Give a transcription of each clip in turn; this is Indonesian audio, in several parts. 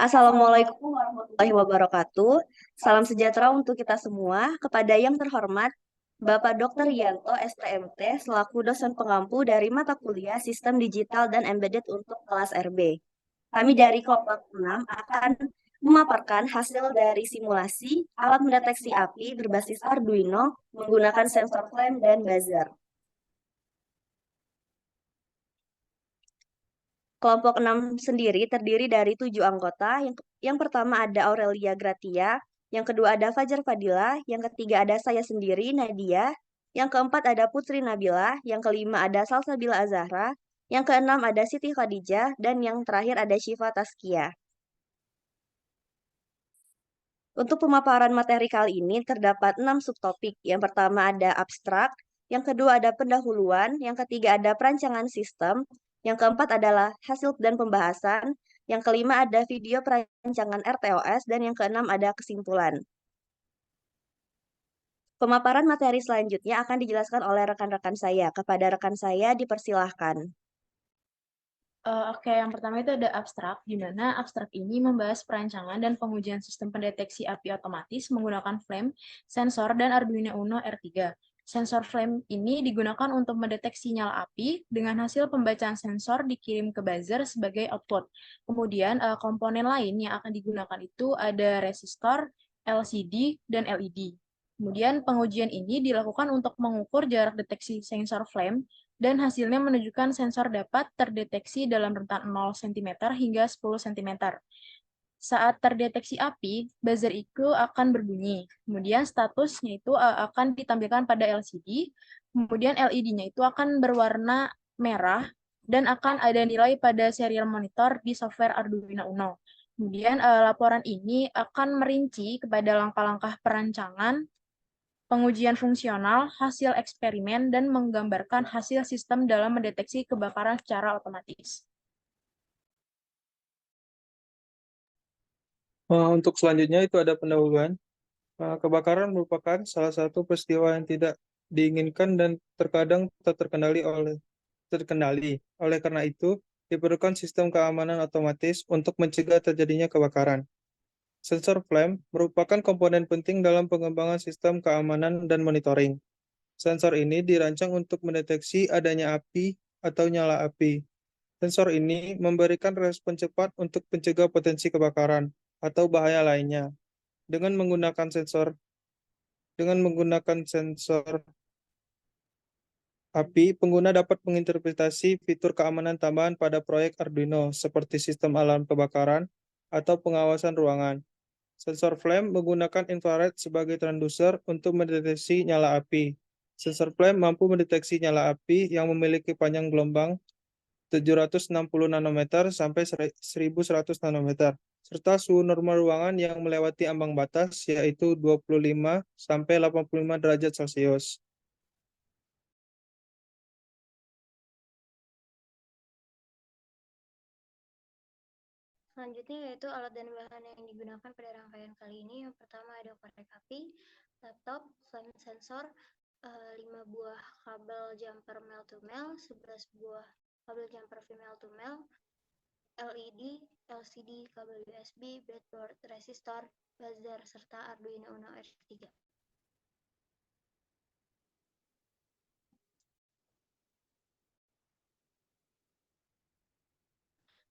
Assalamualaikum warahmatullahi wabarakatuh. Salam sejahtera untuk kita semua. Kepada yang terhormat, Bapak Dr. Yanto, STMT, selaku dosen pengampu dari mata kuliah Sistem Digital dan Embedded untuk kelas RB. Kami dari kelompok 6 akan memaparkan hasil dari simulasi alat mendeteksi api berbasis Arduino menggunakan sensor flame dan buzzer. Kelompok 6 sendiri terdiri dari 7 anggota. Yang pertama ada Aurelia Gratia, yang kedua ada Fajar Fadila, yang ketiga ada saya sendiri, Nadia, yang keempat ada Putri Nabila, yang kelima ada Salsabila Azahra, yang keenam ada Siti Khadijah, dan yang terakhir ada Syifa Taskia. Untuk pemaparan materi kali ini terdapat 6 subtopik. Yang pertama ada abstrak, yang kedua ada pendahuluan, yang ketiga ada perancangan sistem, yang keempat adalah hasil dan pembahasan, yang kelima ada video perancangan RTOS, dan yang keenam ada kesimpulan. Pemaparan materi selanjutnya akan dijelaskan oleh rekan-rekan saya. Kepada rekan saya dipersilahkan. Oke, yang pertama itu ada abstrak, di mana abstrak ini membahas perancangan dan pengujian sistem pendeteksi api otomatis menggunakan flame, sensor, dan Arduino Uno R3. Sensor flame ini digunakan untuk mendeteksi nyala api dengan hasil pembacaan sensor dikirim ke buzzer sebagai output. Kemudian komponen lain yang akan digunakan itu ada resistor, LCD, dan LED. Kemudian pengujian ini dilakukan untuk mengukur jarak deteksi sensor flame dan hasilnya menunjukkan sensor dapat terdeteksi dalam rentan 0 cm hingga 10 cm. Saat terdeteksi api, buzzer itu akan berbunyi. Kemudian statusnya itu akan ditampilkan pada LCD. Kemudian LED-nya itu akan berwarna merah dan akan ada nilai pada serial monitor di software Arduino Uno. Kemudian laporan ini akan merinci kepada langkah-langkah perancangan, pengujian fungsional, hasil eksperimen, dan menggambarkan hasil sistem dalam mendeteksi kebakaran secara otomatis. Untuk selanjutnya itu ada pendahuluan. Kebakaran merupakan salah satu peristiwa yang tidak diinginkan dan terkadang tak terkendali. Oleh karena itu, diperlukan sistem keamanan otomatis untuk mencegah terjadinya kebakaran. Sensor flame merupakan komponen penting dalam pengembangan sistem keamanan dan monitoring. Sensor ini dirancang untuk mendeteksi adanya api atau nyala api. Sensor ini memberikan respon cepat untuk mencegah potensi kebakaran atau bahaya lainnya. Dengan menggunakan sensor api, pengguna dapat menginterpretasi fitur keamanan tambahan pada proyek Arduino, seperti sistem alarm kebakaran atau pengawasan ruangan. Sensor flame menggunakan infrared sebagai transducer untuk mendeteksi nyala api. Sensor flame mampu mendeteksi nyala api yang memiliki panjang gelombang 760 nanometer sampai 1100 nanometer, serta suhu normal ruangan yang melewati ambang batas, yaitu 25 sampai 85 derajat Celcius. Selanjutnya yaitu alat dan bahan yang digunakan pada rangkaian kali ini. Yang pertama ada korek api, laptop, flame sensor, 5 buah kabel jumper male to male, 11 buah kabel jumper female to male, LED, LCD, kabel USB, breadboard, resistor, buzzer, serta Arduino Uno R3.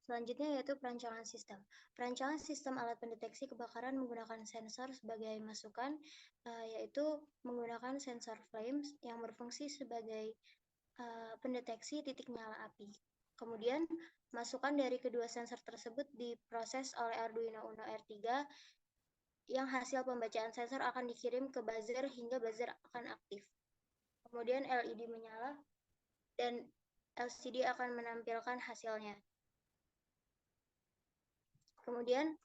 Selanjutnya yaitu perancangan sistem. Perancangan sistem alat pendeteksi kebakaran menggunakan sensor sebagai masukan, yaitu menggunakan sensor flames yang berfungsi sebagai pendeteksi titik nyala api. Kemudian, masukan dari kedua sensor tersebut diproses oleh Arduino Uno R3 yang hasil pembacaan sensor akan dikirim ke buzzer hingga buzzer akan aktif. Kemudian LED menyala dan LCD akan menampilkan hasilnya. Kemudian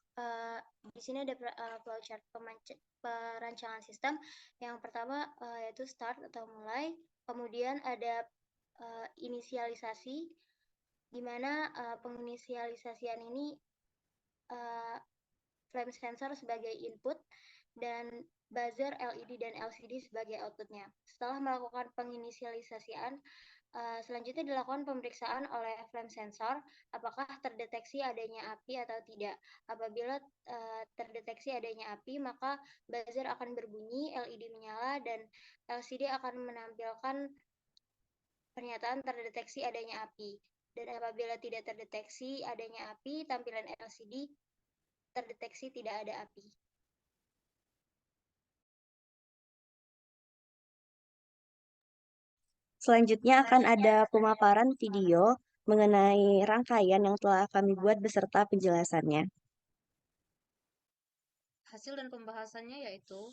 di sini ada flowchart perancangan sistem. Yang pertama yaitu start atau mulai. Kemudian ada inisialisasi, di mana penginisialisasian ini flame sensor sebagai input dan buzzer, LED, dan LCD sebagai outputnya. Setelah melakukan penginisialisasian, Selanjutnya dilakukan pemeriksaan oleh flame sensor, apakah terdeteksi adanya api atau tidak. Apabila terdeteksi adanya api, maka buzzer akan berbunyi, LED menyala, dan LCD akan menampilkan pernyataan terdeteksi adanya api. Dan apabila tidak terdeteksi adanya api, tampilan LCD terdeteksi tidak ada api. Selanjutnya akan ada pemaparan video mengenai rangkaian yang telah kami buat beserta penjelasannya. Hasil dan pembahasannya yaitu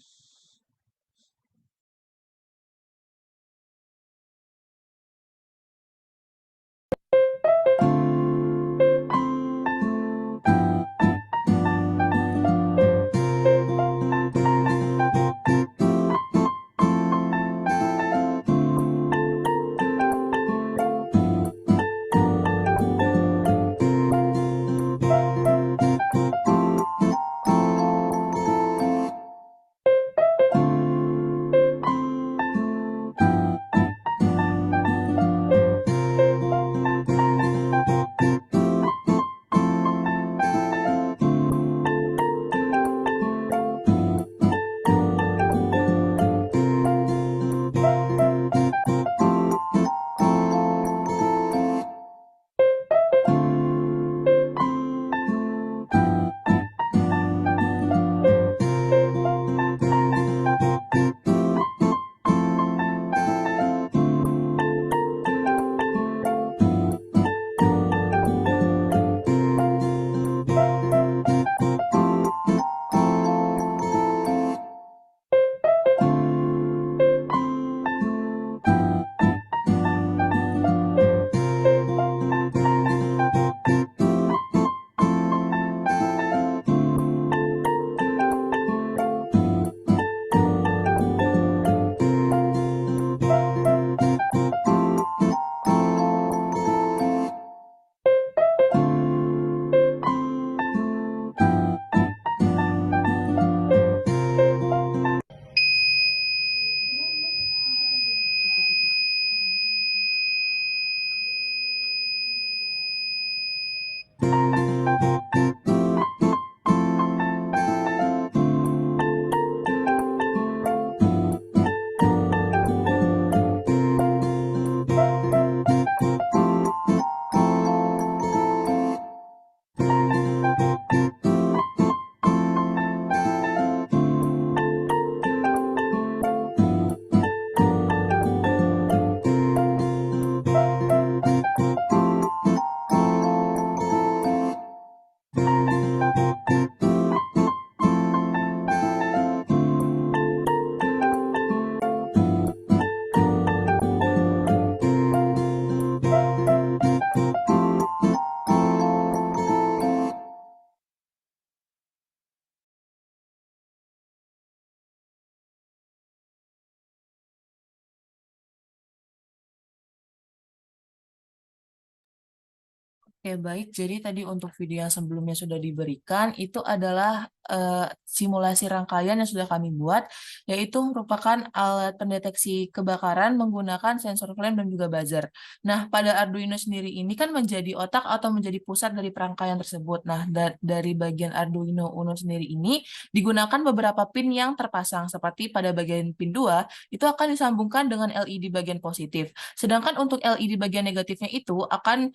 Oke, baik. Jadi tadi untuk video yang sebelumnya sudah diberikan, itu adalah simulasi rangkaian yang sudah kami buat, yaitu merupakan alat pendeteksi kebakaran menggunakan sensor flame dan juga buzzer. Nah, pada Arduino sendiri ini kan menjadi otak atau menjadi pusat dari perangkaian tersebut. Nah, dari bagian Arduino Uno sendiri ini digunakan beberapa pin yang terpasang, seperti pada bagian pin 2, itu akan disambungkan dengan LED bagian positif. Sedangkan untuk LED bagian negatifnya itu akan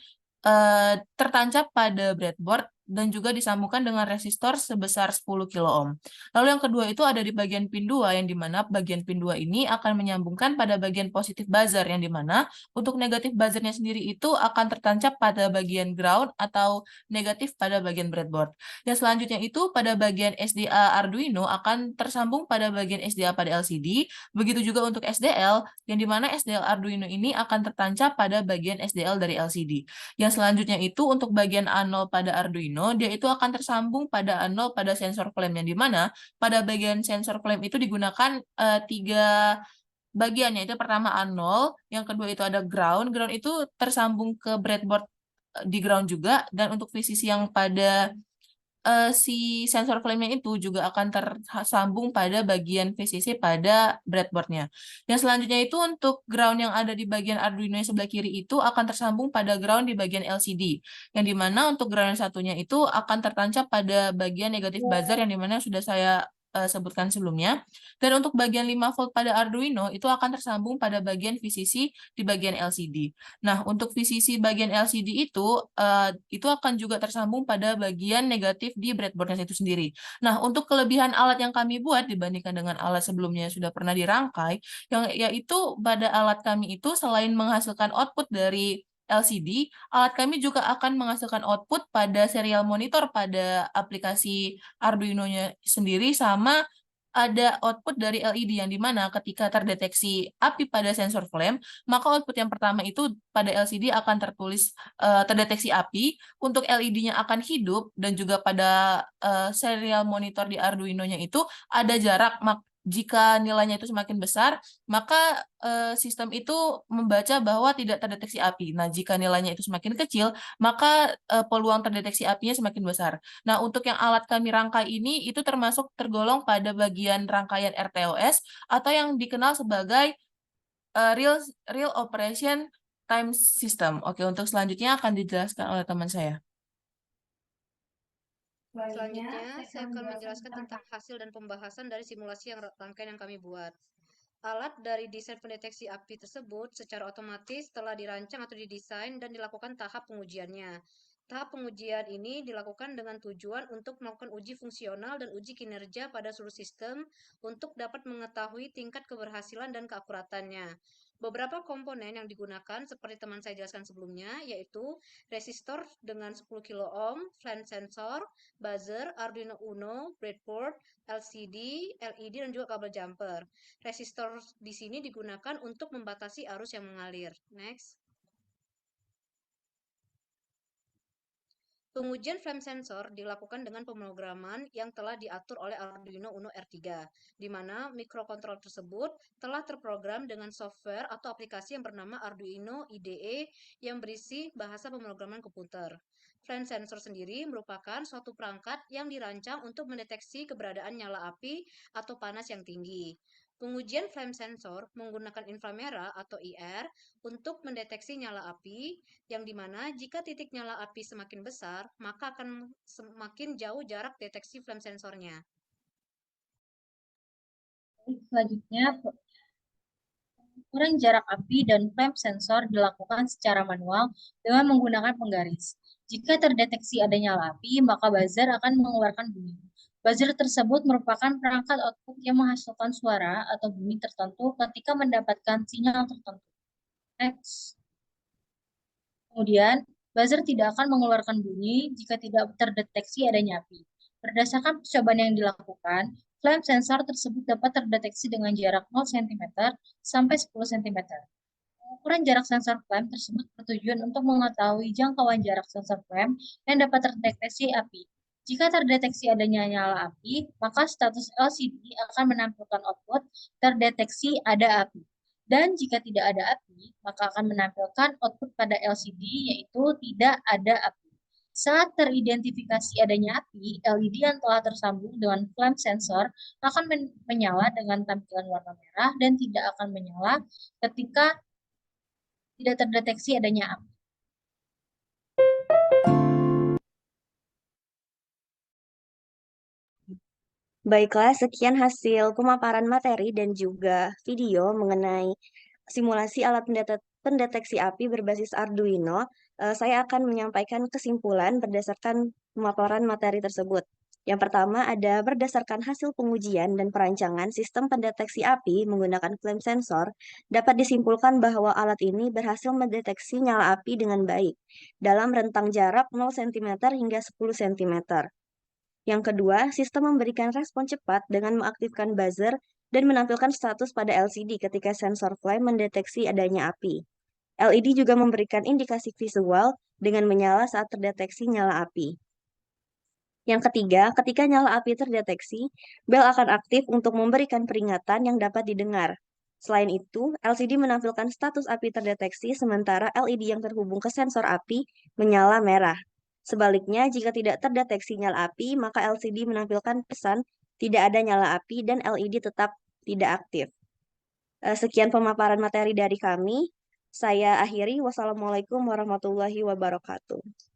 tertancap pada breadboard dan juga disambungkan dengan resistor sebesar 10 kilo ohm. Lalu yang kedua itu ada di bagian pin 2, yang dimana bagian pin 2 ini akan menyambungkan pada bagian positif buzzer, yang dimana untuk negatif buzzernya sendiri itu akan tertancap pada bagian ground atau negatif pada bagian breadboard. Yang selanjutnya itu pada bagian SDA Arduino akan tersambung pada bagian SDA pada LCD, begitu juga untuk SDL, yang dimana SDL Arduino ini akan tertancap pada bagian SDL dari LCD. Yang selanjutnya itu untuk bagian A0 pada Arduino, dia itu akan tersambung pada A0 pada sensor flame, yang dimana pada bagian sensor flame itu digunakan 3 bagian, yaitu pertama A0, yang kedua itu ada ground. Ground itu tersambung ke breadboard di ground juga, dan untuk VCC yang pada si sensor flame-nya itu juga akan tersambung pada bagian VCC pada breadboard-nya. Yang selanjutnya itu untuk ground yang ada di bagian Arduino yang sebelah kiri itu akan tersambung pada ground di bagian LCD. Yang dimana untuk ground yang satunya itu akan tertancap pada bagian negatif buzzer yang dimana sudah saya sebutkan sebelumnya. Dan untuk bagian 5 volt pada Arduino itu akan tersambung pada bagian VCC di bagian LCD. Nah, untuk VCC bagian LCD itu akan juga tersambung pada bagian negatif di breadboardnya itu sendiri. Nah, untuk kelebihan alat yang kami buat dibandingkan dengan alat sebelumnya yang sudah pernah dirangkai, yaitu pada alat kami itu selain menghasilkan output dari LCD, alat kami juga akan menghasilkan output pada serial monitor pada aplikasi Arduino-nya sendiri sama ada output dari LED yang dimana ketika terdeteksi api pada sensor flame, maka output yang pertama itu pada LCD akan tertulis terdeteksi api, untuk LED-nya akan hidup, dan juga pada serial monitor di Arduino-nya itu ada jarak. Jika nilainya itu semakin besar, maka sistem itu membaca bahwa tidak terdeteksi api. Nah, jika nilainya itu semakin kecil, maka peluang terdeteksi apinya semakin besar. Nah, untuk yang alat kami rangkai ini, itu termasuk tergolong pada bagian rangkaian RTOS atau yang dikenal sebagai Real Operation Time System. Oke, untuk selanjutnya akan dijelaskan oleh teman saya. Selanjutnya, saya akan menjelaskan tentang hasil dan pembahasan dari simulasi rangkaian yang kami buat. Alat dari desain pendeteksi api tersebut secara otomatis telah dirancang atau didesain dan dilakukan tahap pengujiannya. Tahap pengujian ini dilakukan dengan tujuan untuk melakukan uji fungsional dan uji kinerja pada seluruh sistem untuk dapat mengetahui tingkat keberhasilan dan keakuratannya. Beberapa komponen yang digunakan seperti teman saya jelaskan sebelumnya, yaitu resistor dengan 10 kilo ohm, flash sensor, buzzer, Arduino Uno, breadboard, LCD, LED, dan juga kabel jumper. Resistor di sini digunakan untuk membatasi arus yang mengalir. Next. Pengujian flame sensor dilakukan dengan pemrograman yang telah diatur oleh Arduino Uno R3, di mana mikrokontroler tersebut telah terprogram dengan software atau aplikasi yang bernama Arduino IDE yang berisi bahasa pemrograman komputer. Flame sensor sendiri merupakan suatu perangkat yang dirancang untuk mendeteksi keberadaan nyala api atau panas yang tinggi. Pengujian flame sensor menggunakan inframerah atau IR untuk mendeteksi nyala api, yang dimana jika titik nyala api semakin besar, maka akan semakin jauh jarak deteksi flame sensornya. Selanjutnya, pengukuran jarak api dan flame sensor dilakukan secara manual dengan menggunakan penggaris. Jika terdeteksi ada nyala api, maka buzzer akan mengeluarkan bunyi. Buzzer tersebut merupakan perangkat output yang menghasilkan suara atau bunyi tertentu ketika mendapatkan sinyal tertentu. Next. Kemudian, buzzer tidak akan mengeluarkan bunyi jika tidak terdeteksi adanya api. Berdasarkan percobaan yang dilakukan, flame sensor tersebut dapat terdeteksi dengan jarak 0 cm sampai 10 cm. Pengukuran jarak sensor flame tersebut bertujuan untuk mengetahui jangkauan jarak sensor flame yang dapat terdeteksi api. Jika terdeteksi adanya nyala api, maka status LCD akan menampilkan output terdeteksi ada api. Dan jika tidak ada api, maka akan menampilkan output pada LCD yaitu tidak ada api. Saat teridentifikasi adanya api, LED yang telah tersambung dengan flame sensor akan menyala dengan tampilan warna merah dan tidak akan menyala ketika tidak terdeteksi adanya api. Baiklah, sekian hasil pemaparan materi dan juga video mengenai simulasi alat pendeteksi api berbasis Arduino. Saya akan menyampaikan kesimpulan berdasarkan pemaparan materi tersebut. Yang pertama ada berdasarkan hasil pengujian dan perancangan sistem pendeteksi api menggunakan flame sensor, dapat disimpulkan bahwa alat ini berhasil mendeteksi nyala api dengan baik dalam rentang jarak 0 cm hingga 10 cm. Yang kedua, sistem memberikan respon cepat dengan mengaktifkan buzzer dan menampilkan status pada LCD ketika sensor flame mendeteksi adanya api. LED juga memberikan indikasi visual dengan menyala saat terdeteksi nyala api. Yang ketiga, ketika nyala api terdeteksi, bel akan aktif untuk memberikan peringatan yang dapat didengar. Selain itu, LCD menampilkan status api terdeteksi sementara LED yang terhubung ke sensor api menyala merah. Sebaliknya, jika tidak terdeteksi nyala api, maka LCD menampilkan pesan tidak ada nyala api dan LED tetap tidak aktif. Sekian pemaparan materi dari kami. Saya akhiri. Wassalamualaikum warahmatullahi wabarakatuh.